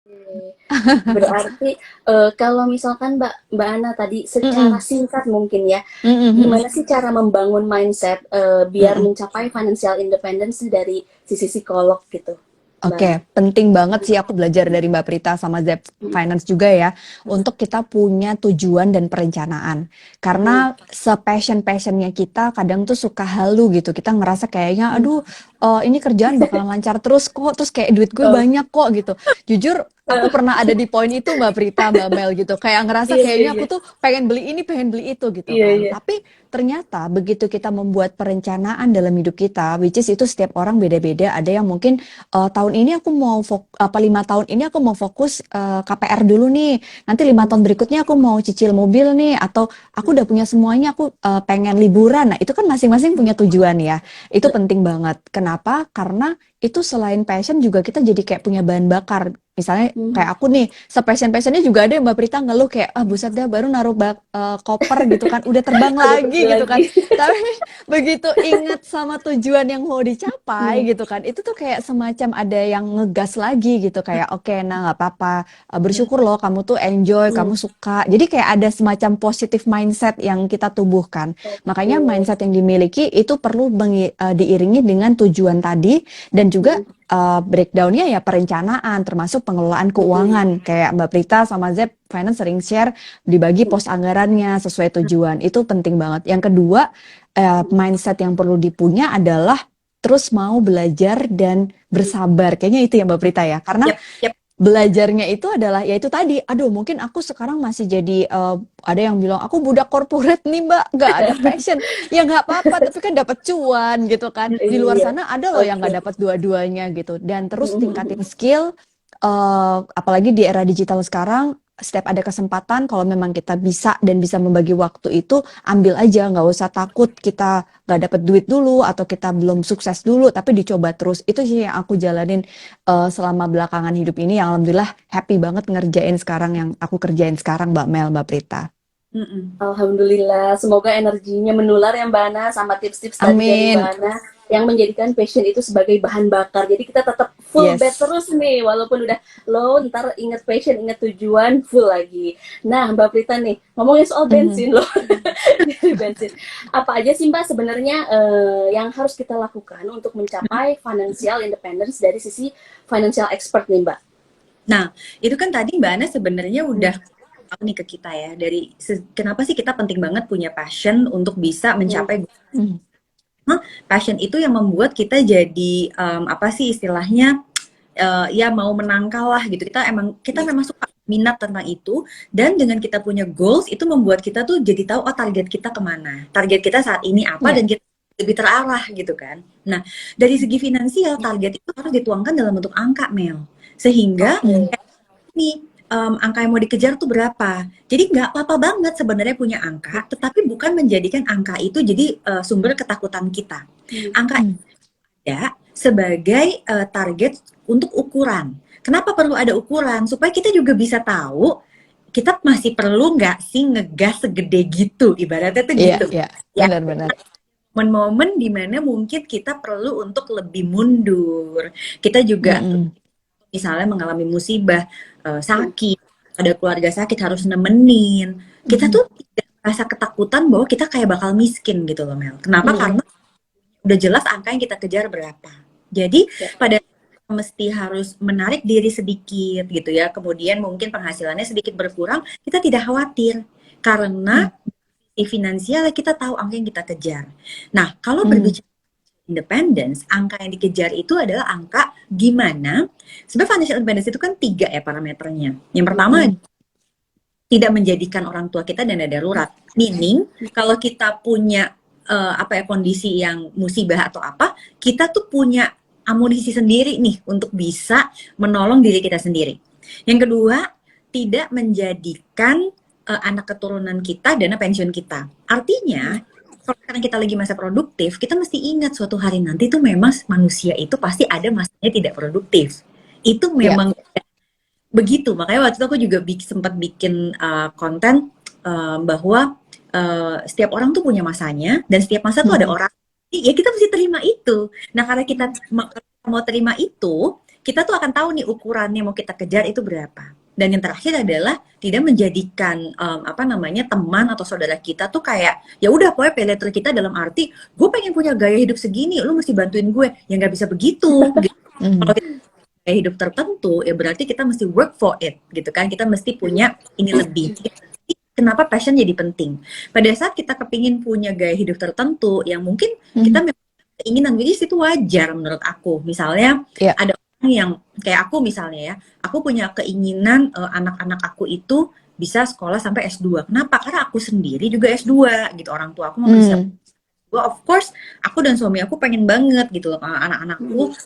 Oke. Berarti, kalau misalkan Mbak Ana tadi secara Mm-mm. singkat mungkin ya, Mm-mm, mm-mm, gimana sih cara membangun mindset, biar mm-mm. mencapai financial independence dari sisi psikolog gitu, Mbak Ana? Oke, penting banget sih aku belajar dari Mbak Prita sama Zep Mhm, Finance juga ya, untuk kita punya tujuan dan perencanaan. mhm, Karena se-passion-passionnya kita kadang tuh suka halu gitu. Kita ngerasa kayaknya, mhm. aduh, ini kerjaan bakalan lancar terus kok, terus kayak duit gue Oh, banyak kok gitu. Jujur, aku heeh, pernah ada di poin itu Mbak Prita, Mbak Mel gitu. Kayak ngerasa iya iya kayaknya iya. aku tuh pengen beli ini, pengen beli itu gitu Iya kan. iya. Tapi ternyata begitu kita membuat perencanaan dalam hidup kita, which is itu setiap orang beda-beda. Ada yang mungkin tahun ini aku mau 5 tahun ini aku mau fokus KPR dulu nih. Nanti 5 tahun berikutnya aku mau cicil mobil nih, atau aku udah punya semuanya, aku pengen liburan. Nah, itu kan masing-masing punya tujuan ya. Itu penting banget. Kenapa? Karena itu selain passion juga kita jadi kayak punya bahan bakar. Misalnya kayak Mhm. aku nih, se-passion-passionnya juga ada yang Mbak Prita ngeluh kayak, ah buset dah baru naruh koper gitu kan, udah terbang Udah lagi pergi gitu kan. lagi. Tapi begitu ingat sama tujuan yang mau dicapai Mhm, gitu kan, itu tuh kayak semacam ada yang ngegas lagi gitu, kayak oke, nah nggak apa-apa. Bersyukur loh kamu tuh enjoy, mhm. kamu suka, jadi kayak ada semacam positif mindset yang kita tubuhkan. Oke. Makanya mindset yang dimiliki itu perlu diiringi dengan tujuan tadi, dan juga Mhm, breakdownnya ya perencanaan, termasuk pengelolaan mhm, keuangan. Kayak Mbak Prita sama Zep Finance sering share, dibagi mhm, pos anggarannya sesuai tujuan. Itu penting banget. Yang kedua, mhm. mindset yang perlu dipunya adalah terus mau belajar dan bersabar. Kayaknya itu ya Mbak Prita ya. Karena Yap yap. belajarnya itu adalah ya itu tadi, aduh mungkin aku sekarang masih jadi ada yang bilang aku budak korporat nih Mbak, nggak ada passion. Ya nggak apa-apa, tapi kan dapat cuan gitu kan. Di luar Iya. sana ada loh yang Oke. nggak dapat dua-duanya gitu. Dan terus Mhm, tingkatin mhm. skill, apalagi di era digital sekarang, setiap ada kesempatan kalau memang kita bisa dan bisa membagi waktu itu, ambil aja, nggak usah takut kita nggak dapat duit dulu atau kita belum sukses dulu, tapi dicoba terus. Itu sih yang aku jalanin selama belakangan hidup ini, yang alhamdulillah happy banget ngerjain sekarang, yang aku kerjain sekarang Mbak Mel, Mbak Prita. Mhm. Alhamdulillah, semoga energinya menular ya Mbak Ana sama tips-tips tadi dari Mbak Amin. Ana yang menjadikan passion itu sebagai bahan bakar. Jadi kita tetap full bed Yes. terus nih, walaupun udah low, ntar inget passion, inget tujuan, full lagi. Nah, Mbak Prita nih, ngomongin soal Mhm. bensin loh, bensin. Apa aja sih Mbak sebenarnya yang harus kita lakukan untuk mencapai financial independence dari sisi financial expert nih Mbak? Nah, itu kan tadi Mbak Ana sebenarnya Hmm, udah tahu nih ke kita ya, dari kenapa sih kita penting banget punya passion untuk bisa hmm, mencapai Mhm. passion itu yang membuat kita jadi apa sih istilahnya, ya mau menangkal lah gitu. Kita memang suka minat tentang itu, dan dengan kita punya goals itu membuat kita tuh jadi tahu, oh target kita kemana, target kita saat ini apa, Ya. dan kita lebih terarah gitu kan. Nah, dari segi finansial target itu harus dituangkan dalam bentuk angka, Mel, sehingga oke. Mhm. nih, angka yang mau dikejar tuh berapa. Jadi nggak apa-apa banget sebenarnya punya angka, tetapi bukan menjadikan angka itu jadi sumber ketakutan kita. Hmm, Angka Mhm. ada sebagai target untuk ukuran. Kenapa perlu ada ukuran? Supaya kita juga bisa tahu kita masih perlu nggak sih ngegas segede gitu, ibaratnya tuh Iya, gitu. iya. Ya, Benar-benar. momen-momen dimana mungkin kita perlu untuk lebih mundur. Kita juga Mhm. misalnya mengalami musibah, sakit, ada keluarga sakit harus nemenin, kita Mhm. tuh tidak merasa ketakutan bahwa kita kayak bakal miskin gitu loh, Mel. Kenapa? hmm, Karena udah jelas angka yang kita kejar berapa. Jadi ya. pada mesti harus menarik diri sedikit gitu ya, kemudian mungkin penghasilannya sedikit berkurang, kita tidak khawatir karena Mhm. di finansial kita tahu angka yang kita kejar. Nah, kalau Mhm. berbicara independence, angka yang dikejar itu adalah angka gimana sebenarnya financial independence itu kan tiga ya parameternya. Yang pertama, Mhm. tidak menjadikan orang tua kita dana darurat. Meaning, kalau kita punya apa ya kondisi yang musibah atau apa, kita tuh punya amunisi sendiri nih untuk bisa menolong diri kita sendiri. Yang kedua, tidak menjadikan anak keturunan kita dana pensiun kita. Artinya, kalau sekarang kita lagi masa produktif, kita mesti ingat suatu hari nanti tuh memang manusia itu pasti ada masanya tidak produktif. Itu Ya. memang begitu. Makanya waktu itu aku juga sempat bikin konten bahwa setiap orang tuh punya masanya, dan setiap masa tuh ada Mhm. orang, ya kita mesti terima itu. Nah, karena kita mau terima itu, kita tuh akan tahu nih ukurannya mau kita kejar itu berapa. Dan yang terakhir adalah tidak menjadikan teman atau saudara kita tuh kayak ya udah pokoknya pay later kita dalam arti gue pengen punya gaya hidup segini, lu mesti bantuin gue. Ya nggak bisa begitu. Gitu. Kalau kita gaya hidup tertentu ya berarti kita mesti work for it gitu kan. Kita mesti punya ini lebih. Kenapa passion jadi penting? Pada saat kita kepingin punya gaya hidup tertentu yang mungkin kita memang keinginan, which is itu wajar menurut aku. Misalnya ada orang yang kayak aku misalnya ya, aku punya keinginan anak-anak aku itu bisa sekolah sampai S2. Kenapa? Karena aku sendiri juga S2 gitu. Orang tua aku mau bisa S2. Of course, aku dan suami aku pengen banget gitu loh anak-anakku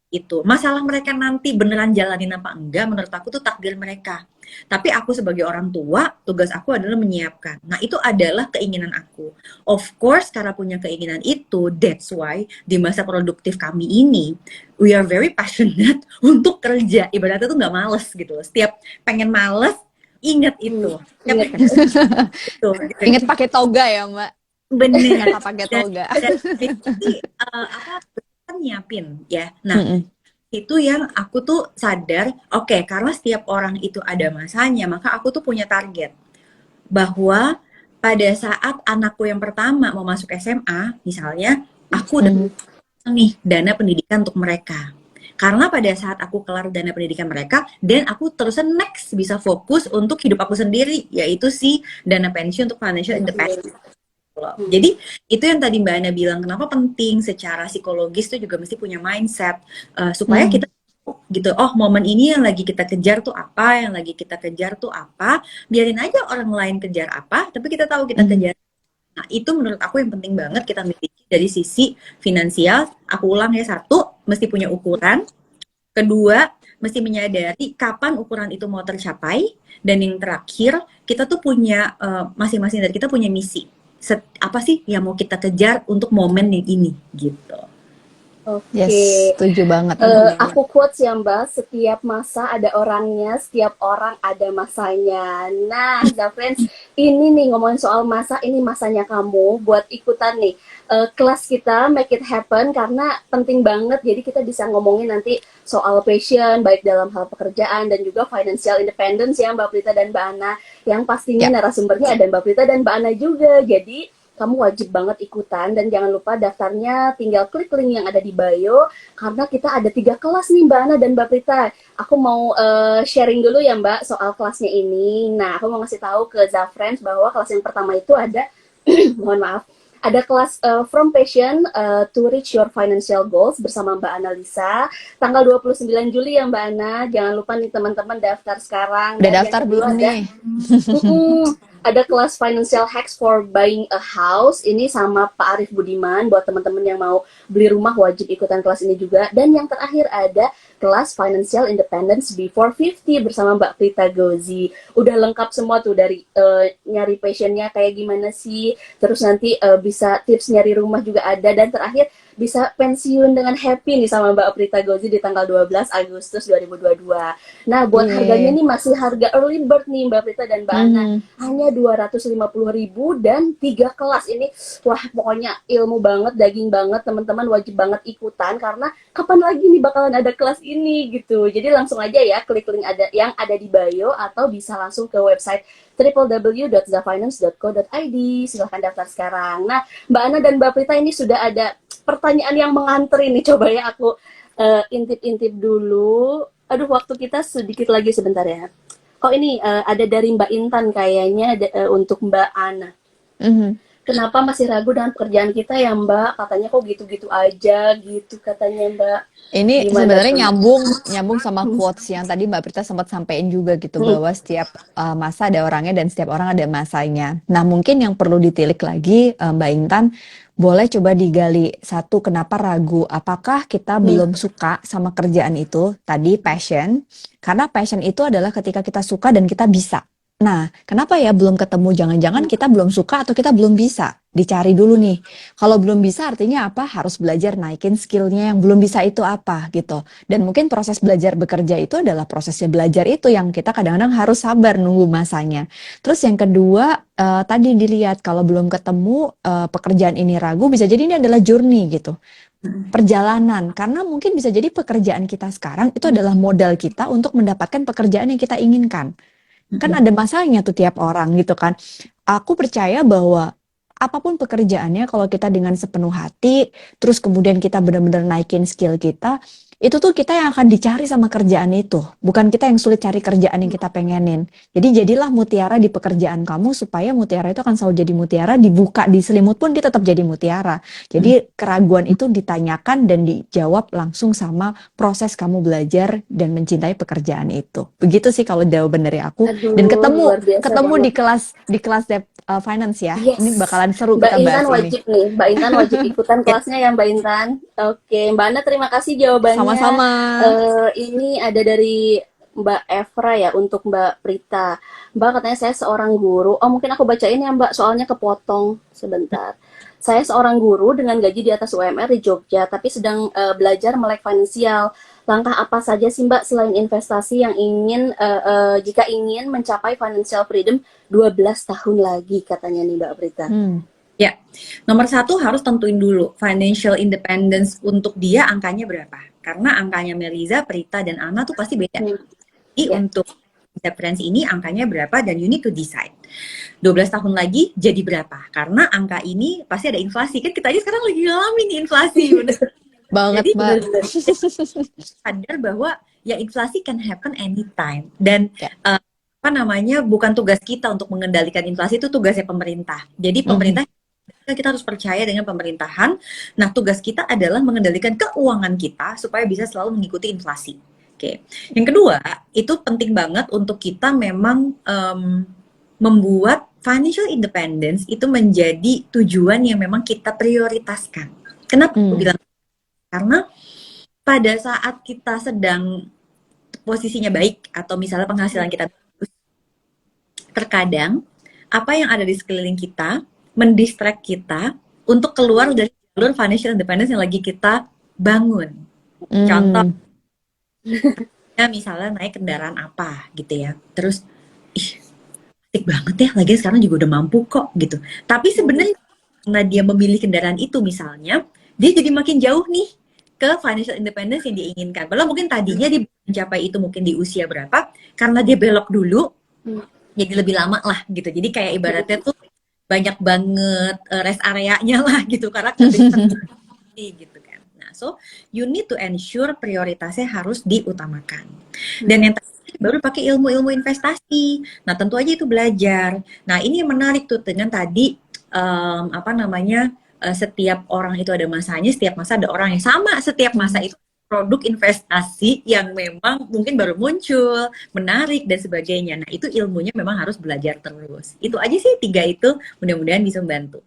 itu. Masalah mereka nanti beneran jalanin apa enggak, menurut aku tuh takdir mereka. Tapi aku sebagai orang tua, tugas aku adalah menyiapkan. Nah, itu adalah keinginan aku. Of course, karena punya keinginan itu, that's why di masa produktif kami ini, we are very passionate untuk kerja. Ibaratnya tuh nggak males gitu. Setiap pengen males, ingat itu. Ingat pakai toga ya, Mbak? Bener. Kata pakai toga. Jadi, nyiapin ya. Nah, itu yang aku tuh sadar, oke, karena setiap orang itu ada masanya, maka aku tuh punya target bahwa pada saat anakku yang pertama mau masuk SMA, misalnya, aku udah nih dana pendidikan untuk mereka. Karena pada saat aku kelar dana pendidikan mereka, dan aku terusan next bisa fokus untuk hidup aku sendiri, yaitu si dana pensiun untuk financial independence. Jadi itu yang tadi Mbak Ana bilang, kenapa penting secara psikologis tuh juga mesti punya mindset supaya kita gitu, oh momen ini yang lagi kita kejar tuh apa, yang lagi kita kejar tuh apa, biarin aja orang lain kejar apa, tapi kita tahu kita kejar. Nah itu menurut aku yang penting banget kita miliki dari sisi finansial. Aku ulang ya, satu, mesti punya ukuran. Kedua, mesti menyadari kapan ukuran itu mau tercapai. Dan yang terakhir, kita tuh punya, masing-masing dari kita punya misi. Apa sih yang mau kita kejar untuk momen yang ini gitu. Oke. Yes, setuju banget. Aku quotes ya Mbak, setiap masa ada orangnya, setiap orang ada masanya. Nah, friends, ini nih ngomongin soal masa, ini masanya kamu buat ikutan nih kelas kita Make It Happen, karena penting banget. Jadi kita bisa ngomongin nanti soal passion, baik dalam hal pekerjaan dan juga financial independence ya Mbak Prita dan Mbak Ana. Yang pastinya narasumbernya ada Mbak Prita dan Mbak Ana juga. Jadi kamu wajib banget ikutan, dan jangan lupa daftarnya tinggal klik link yang ada di bio, karena kita ada 3 kelas nih Mbak Ana dan Mbak Prita. Aku mau sharing dulu ya Mbak soal kelasnya ini. Nah, aku mau ngasih tahu ke Zafriends bahwa kelas yang pertama itu ada mohon maaf, ada kelas From Passion to Reach Your Financial Goals bersama Mbak Analisa tanggal 29 Juli ya Mbak Ana. Jangan lupa nih teman-teman daftar sekarang. Udah daftar belum nih? Ada kelas Financial Hacks for Buying a House, ini sama Pak Arif Budiman. Buat teman-teman yang mau beli rumah wajib ikutan kelas ini juga. Dan yang terakhir ada kelas Financial Independence Before 50 bersama Mbak Prita Gozi. Udah lengkap semua tuh, dari nyari passionnya kayak gimana sih, terus nanti bisa tips nyari rumah juga ada, dan terakhir bisa pensiun dengan happy nih sama Mbak Prita Gozi di tanggal 12 Agustus 2022. Nah, buat harganya nih masih harga early bird nih Mbak Prita dan Mbak Ana. Hanya 250.000 dan 3 kelas ini. Wah, pokoknya ilmu banget, daging banget, teman-teman wajib banget ikutan, karena kapan lagi nih bakalan ada kelas ini gitu. Jadi langsung aja ya klik link yang ada di bio, atau bisa langsung ke website www.zafinance.co.id. Silahkan daftar sekarang. Nah, Mbak Ana dan Mbak Prita, ini sudah ada pertanyaan yang mengantri nih. Coba ya aku intip-intip dulu. Aduh, waktu kita sedikit lagi, sebentar ya. Oh, ini ada dari Mbak Intan kayaknya untuk Mbak Ana. Kenapa masih ragu dengan pekerjaan kita ya Mbak? Katanya kok gitu-gitu aja gitu katanya Mbak. Ini sebenarnya nyambung sama quotes yang tadi Mbak Prita sempat sampaikan juga gitu, bahwa setiap masa ada orangnya dan setiap orang ada masanya. Nah, mungkin yang perlu ditilik lagi Mbak Intan, boleh coba digali satu, kenapa ragu? Apakah kita belum suka sama kerjaan itu? Tadi passion. Karena passion itu adalah ketika kita suka dan kita bisa. Nah, kenapa ya belum ketemu? Jangan-jangan kita belum suka atau kita belum bisa. Dicari dulu nih. Kalau belum bisa artinya apa? Harus belajar naikin skillnya yang belum bisa itu apa gitu. Dan mungkin proses belajar bekerja itu adalah prosesnya belajar itu yang kita kadang-kadang harus sabar nunggu masanya. Terus yang kedua, tadi dilihat kalau belum ketemu pekerjaan ini ragu, bisa jadi ini adalah journey gitu. Perjalanan, karena mungkin bisa jadi pekerjaan kita sekarang itu adalah modal kita untuk mendapatkan pekerjaan yang kita inginkan. Kan ada masanya tuh tiap orang gitu kan. Aku percaya bahwa apapun pekerjaannya kalau kita dengan sepenuh hati, terus kemudian kita benar-benar naikin skill kita, itu tuh kita yang akan dicari sama kerjaan itu. Bukan kita yang sulit cari kerjaan yang kita pengenin. Jadi jadilah mutiara di pekerjaan kamu supaya mutiara itu akan selalu jadi mutiara, dibuka di selimut pun dia tetap jadi mutiara. Jadi keraguan itu ditanyakan dan dijawab langsung sama proses kamu belajar dan mencintai pekerjaan itu. Begitu sih kalau jawaban dari aku. Dan Aduh, luar biasa ketemu banget. di kelas debt finance ya. Ini Yes. bakalan seru Mbak kita Intan bahas ini. wajib nih, Mbak Intan wajib ikutan kelasnya ya Mbak Intan. Oke, Mbak Ana terima kasih jawabannya. Sama-sama. Ini ada dari Mbak Evra ya untuk Mbak Prita. Mbak katanya saya seorang guru. Oh mungkin aku bacain ya Mbak, soalnya kepotong sebentar. Saya seorang guru dengan gaji di atas UMR di Jogja, tapi sedang belajar melek finansial. Langkah apa saja sih Mbak selain investasi yang jika ingin mencapai financial freedom 12 tahun lagi katanya nih Mbak Prita. Ya, nomor satu harus tentuin dulu financial independence untuk dia angkanya berapa. Karena angkanya Meliza, Prita, dan Ana tuh pasti beda. Jadi untuk referensi ini angkanya berapa dan you need to decide. 12 tahun lagi jadi berapa? Karena angka ini pasti ada inflasi. Kan kita aja sekarang lagi ngalamin nih inflasi. Banget, Jadi Mbak. sadar bahwa ya inflasi can happen anytime. Dan apa namanya, bukan tugas kita untuk mengendalikan inflasi, itu tugasnya pemerintah. Jadi pemerintah kita harus percaya dengan pemerintahan. Nah, tugas kita adalah mengendalikan keuangan kita supaya bisa selalu mengikuti inflasi. Oke. Yang kedua, itu penting banget untuk kita memang membuat financial independence itu menjadi tujuan yang memang kita prioritaskan. Kenapa aku bilang? Karena pada saat kita sedang posisinya baik atau misalnya penghasilan kita bagus, terkadang apa yang ada di sekeliling kita mendistract kita untuk keluar dari jalur financial independence yang lagi kita bangun. Contoh, ya misalnya naik kendaraan apa gitu ya, terus asik banget ya, lagi sekarang juga udah mampu kok gitu. Tapi sebenarnya karena dia memilih kendaraan itu misalnya, dia jadi makin jauh nih ke financial independence yang diinginkan. Padahal mungkin tadinya dia mencapai itu mungkin di usia berapa, karena dia belok dulu, jadi lebih lama lah gitu. Jadi kayak ibaratnya tuh banyak banget rest areanya lah gitu, karena gitu kan. Nah, so you need to ensure prioritasnya harus diutamakan. Dan yang terakhir baru pakai ilmu-ilmu investasi. Nah, tentu aja itu belajar. Nah, ini yang menarik tuh dengan tadi apa namanya, setiap orang itu ada masanya, setiap masa ada orang yang sama, setiap masa itu produk investasi yang memang mungkin baru muncul, menarik dan sebagainya. Nah, itu ilmunya memang harus belajar terus. Itu aja sih, 3 itu mudah-mudahan bisa membantu.